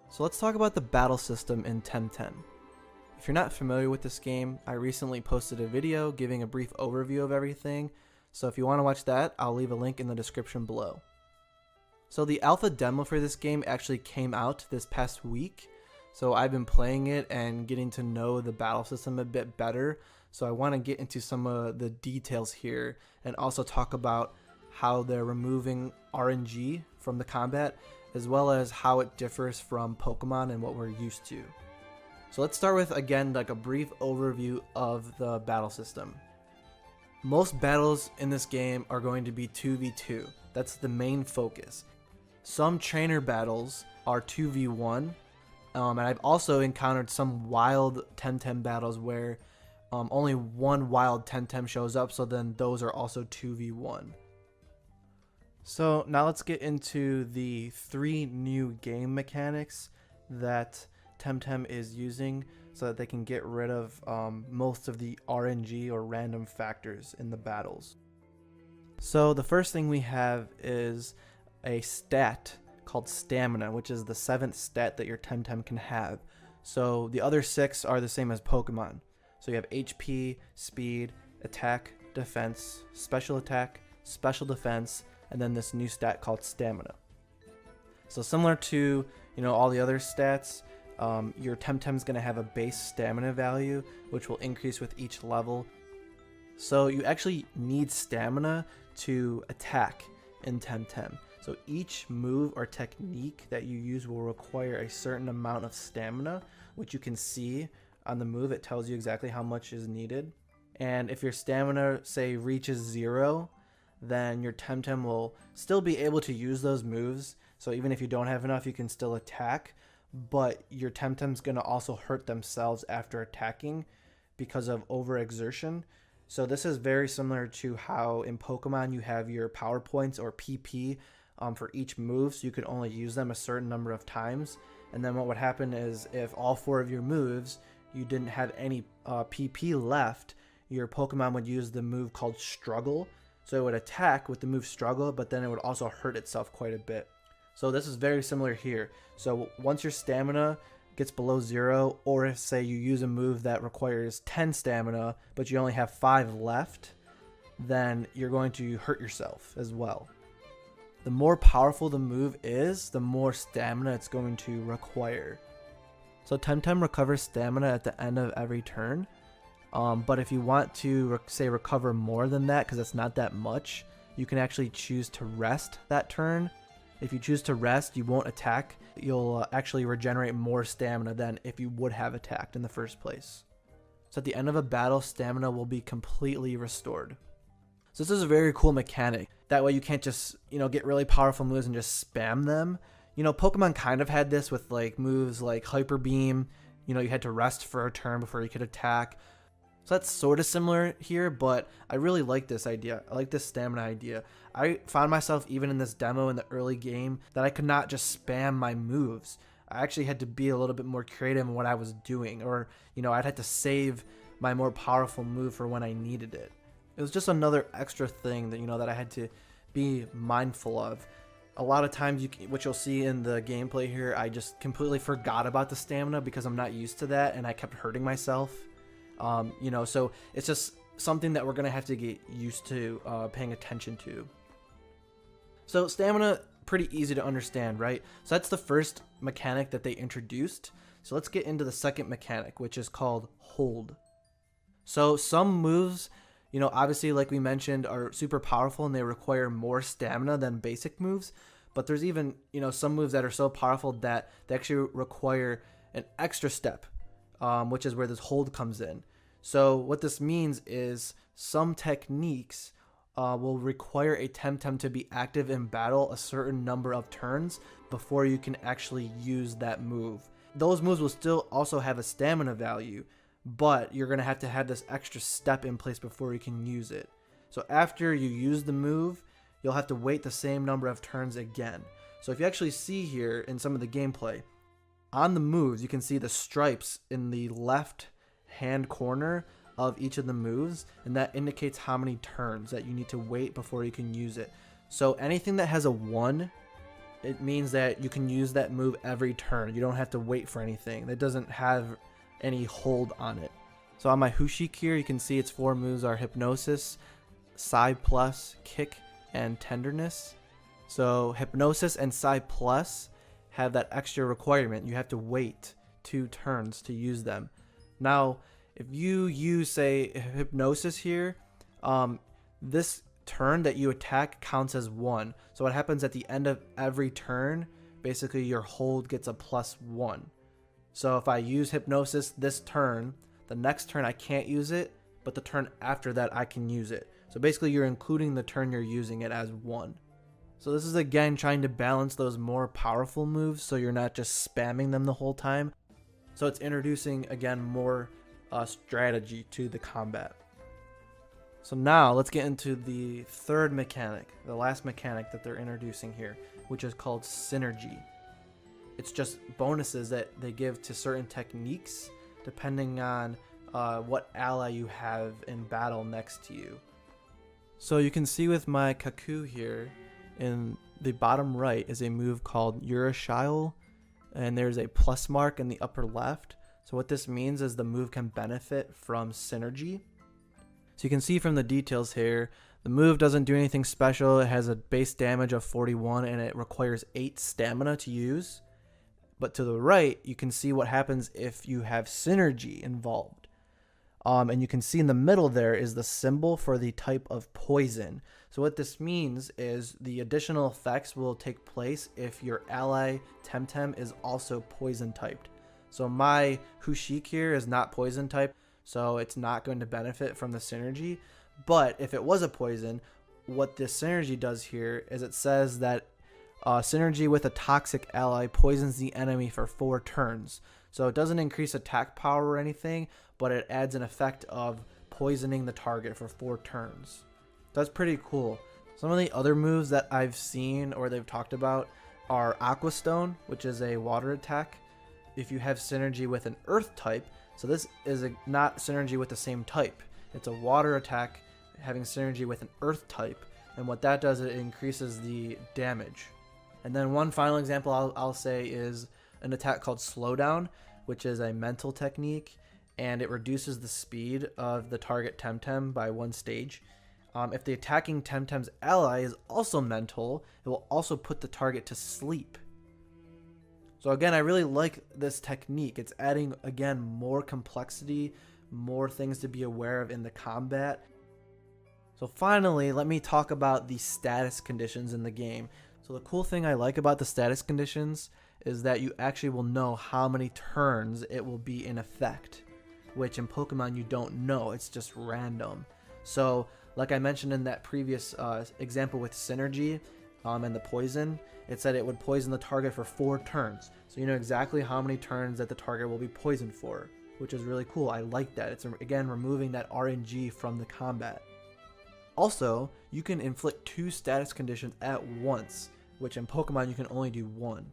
So let's talk about the battle system in TemTem. If you're not familiar with this game, I recently posted a video giving a brief overview of everything, so if you want to watch that, I'll leave a link in the description below. So the alpha demo for this game actually came out this past week, so I've been playing it and getting to know the battle system a bit better, so I want to get into some of the details here and also talk about how they're removing RNG from the combat, as well as how it differs from Pokemon and what we're used to. So let's start with, again, like a brief overview of the battle system. Most battles in this game are going to be 2v2. That's the main focus. Some trainer battles are 2v1, and I've also encountered some wild TemTem battles where only one wild TemTem shows up, so then those are also 2v1. So now let's get into the 3 new game mechanics that TemTem is using so that they can get rid of most of the RNG or random factors in the battles. So the first thing we have is a stat called stamina, which is the 7th stat that your TemTem can have. So the other 6 are the same as Pokemon. So you have HP, speed, attack, defense, special attack, special defense, and then this new stat called stamina. So similar to all the other stats, your TemTem is going to have a base stamina value, which will increase with each level. So you actually need stamina to attack in TemTem. So each move or technique that you use will require a certain amount of stamina, which you can see on the move. It tells you exactly how much is needed. And if your stamina, say, reaches 0, then your TemTem will still be able to use those moves. So even if you don't have enough, you can still attack, but your TemTem's going to also hurt themselves after attacking because of overexertion. So this is very similar to how in Pokemon you have your power points or PP for each move, so you could only use them a certain number of times. And then what would happen is if all 4 of your moves you didn't have any PP left, your Pokemon would use the move called Struggle. So it would attack with the move Struggle, but then it would also hurt itself quite a bit. So this is very similar here. So once your stamina gets below 0, or if, say, you use a move that requires 10 stamina, but you only have 5 left, then you're going to hurt yourself as well. The more powerful the move is, the more stamina it's going to require. So TemTem recovers stamina at the end of every turn. But if you want to, say, recover more than that, because it's not that much, you can actually choose to rest that turn. If you choose to rest, you won't attack. You'll actually regenerate more stamina than if you would have attacked in the first place. So at the end of a battle, stamina will be completely restored. So this is a very cool mechanic. That way you can't just, get really powerful moves and just spam them. Pokemon kind of had this with like moves like Hyper Beam. You had to rest for a turn before you could attack. So that's sort of similar here, but I really like this idea. I like this stamina idea. I found myself even in this demo in the early game that I could not just spam my moves. I actually had to be a little bit more creative in what I was doing, or I'd have to save my more powerful move for when I needed it. It was just another extra thing that that I had to be mindful of. A lot of times, what you'll see in the gameplay here, I just completely forgot about the stamina because I'm not used to that, and I kept hurting myself. So it's just something that we're going to have to get used to paying attention to. So stamina, pretty easy to understand, right? So that's the first mechanic that they introduced. So let's get into the second mechanic, which is called hold. So some moves, obviously, like we mentioned, are super powerful and they require more stamina than basic moves. But there's even, some moves that are so powerful that they actually require an extra step, which is where this hold comes in. So what this means is some techniques will require a TemTem to be active in battle a certain number of turns before you can actually use that move. Those moves will still also have a stamina value, but you're going to have this extra step in place before you can use it. So after you use the move, you'll have to wait the same number of turns again. So if you actually see here in some of the gameplay, on the moves, you can see the stripes in the left hand corner of each of the moves, and that indicates how many turns that you need to wait before you can use it. So anything that has a 1 it means that you can use that move every turn. You don't have to wait for anything. That doesn't have any hold on it. So on my Hushik here, you can see its 4 moves are Hypnosis, Psi Plus, Kick, and Tenderness. So Hypnosis and Psi Plus have that extra requirement. You have to wait 2 turns to use them. Now, if you use, say, Hypnosis here, this turn that you attack counts as 1. So what happens at the end of every turn, basically your hold gets a +1. So if I use Hypnosis this turn, the next turn I can't use it, but the turn after that I can use it. So basically you're including the turn you're using it as 1. So this is again trying to balance those more powerful moves so you're not just spamming them the whole time. So it's introducing again more strategy to the combat. So now let's get into the third mechanic, the last mechanic that they're introducing here, which is called Synergy. It's just bonuses that they give to certain techniques depending on what ally you have in battle next to you. So you can see with my Kaku here, in the bottom right is a move called Urashile, and there's a plus mark in the upper left. So what this means is the move can benefit from synergy. So you can see from the details here, the move doesn't do anything special. It has a base damage of 41 and it requires 8 stamina to use. But to the right, you can see what happens if you have synergy involved. And you can see in the middle there is the symbol for the type of poison. So what this means is the additional effects will take place if your ally TemTem is also poison typed. So my Hushik here is not poison type, so it's not going to benefit from the synergy. But if it was a poison, what this synergy does here is it says that synergy with a toxic ally poisons the enemy for 4 turns. So it doesn't increase attack power or anything, but it adds an effect of poisoning the target for 4 turns. That's pretty cool. Some of the other moves that I've seen or they've talked about are Aqua Stone, which is a water attack. If you have synergy with an earth type, so this is not synergy with the same type. It's a water attack having synergy with an earth type, and what that does is it increases the damage. And then one final example I'll say is an attack called Slowdown, which is a mental technique, and it reduces the speed of the target TemTem by 1 stage. If the attacking TemTem's ally is also mental, it will also put the target to sleep. So again, I really like this technique. It's adding, again, more complexity, more things to be aware of in the combat. So finally, let me talk about the status conditions in the game. So the cool thing I like about the status conditions is that you actually will know how many turns it will be in effect, which in Pokemon you don't know. It's just random. So like I mentioned in that previous example with Synergy and the poison, it said it would poison the target for 4 turns. So you know exactly how many turns that the target will be poisoned for, which is really cool. I like that. It's again removing that RNG from the combat. Also, you can inflict 2 status conditions at once, which in Pokemon you can only do 1.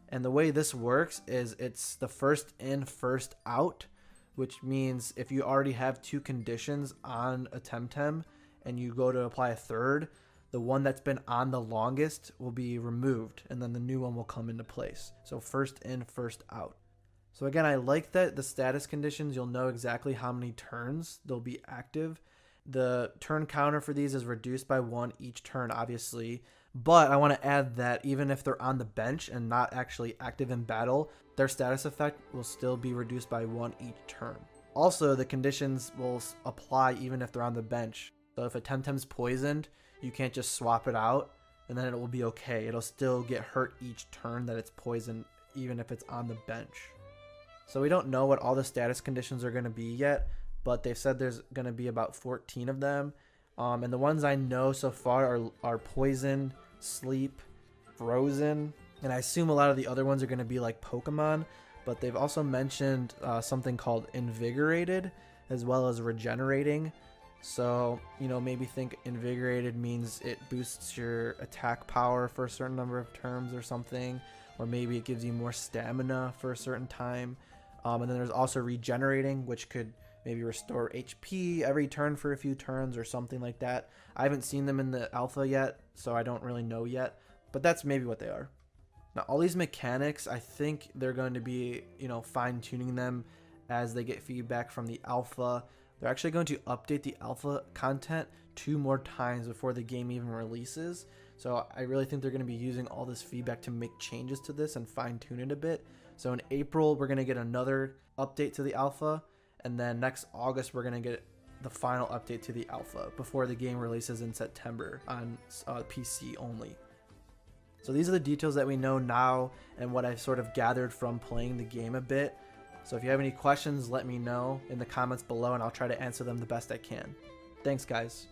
And the way this works is it's the first in, first out, which means if you already have 2 conditions on a TemTem and you go to apply a third, the one that's been on the longest will be removed and then the new one will come into place. So first in, first out. So again, I like that the status conditions, you'll know exactly how many turns they'll be active. The turn counter for these is reduced by 1 each turn, obviously. But I want to add that even if they're on the bench and not actually active in battle, their status effect will still be reduced by 1 each turn. Also, the conditions will apply even if they're on the bench. So if a TemTem's poisoned, you can't just swap it out and then it will be okay. It'll still get hurt each turn that it's poisoned, even if it's on the bench. So we don't know what all the status conditions are going to be yet, but they've said there's going to be about 14 of them. And the ones I know so far are poison, sleep, frozen, and I assume a lot of the other ones are going to be like Pokemon, but they've also mentioned something called invigorated as well as regenerating. So, you know, maybe think invigorated means it boosts your attack power for a certain number of turns or something, or maybe it gives you more stamina for a certain time. And then there's also regenerating, which could maybe restore HP every turn for a few turns or something like that. I haven't seen them in the alpha yet, so I don't really know yet. but that's maybe what they are. Now, all these mechanics, I think they're going to be, fine-tuning them as they get feedback from the alpha. They're actually going to update the alpha content 2 more times before the game even releases. So I really think they're going to be using all this feedback to make changes to this and fine-tune it a bit. So in April, we're going to get another update to the alpha, and then next August, we're going to get the final update to the alpha before the game releases in September on PC only. So these are the details that we know now and what I've sort of gathered from playing the game a bit. So if you have any questions, let me know in the comments below and I'll try to answer them the best I can. Thanks, guys.